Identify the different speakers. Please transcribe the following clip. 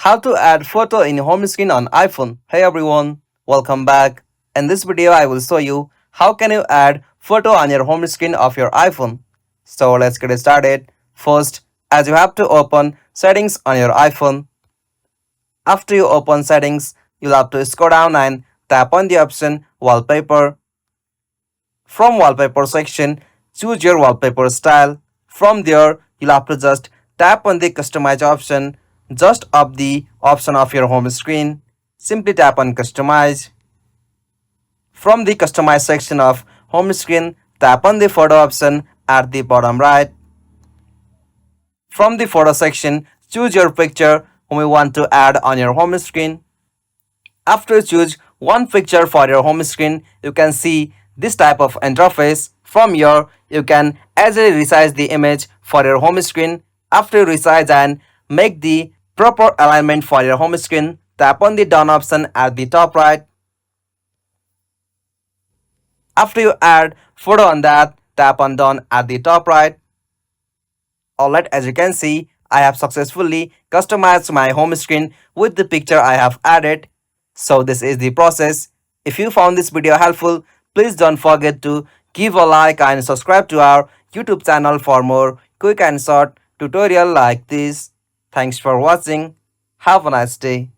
Speaker 1: How to add photo in home screen on iPhone. Hey everyone, welcome back. In this video I will show you how can you add photo on your home screen of your iPhone. So let's get started. First, as you have to open settings on your iPhone. After you open settings, you'll have to scroll down and tap on the option wallpaper. From wallpaper section, choose your wallpaper style. From there, you'll have to just tap on the customize option just up the option of your home screen. Simply tap on customize. From the customize section of home screen, tap on the photo option at the bottom right. From the photo section, choose your picture whom you want to add on your home screen. After you choose one picture for your home screen, you can see this type of interface. From here, you can easily resize the image for your home screen. After you resize and make the proper alignment for your home screen, tap on the done option at the top right. After you add photo on that, tap on done at the top right. Alright, as you can see, I have successfully customized my home screen with the picture I have added. So this is the process. If you found this video helpful, please don't forget to give a like and subscribe to our YouTube channel for more quick and short tutorial like this. Thanks for watching. Have a nice day.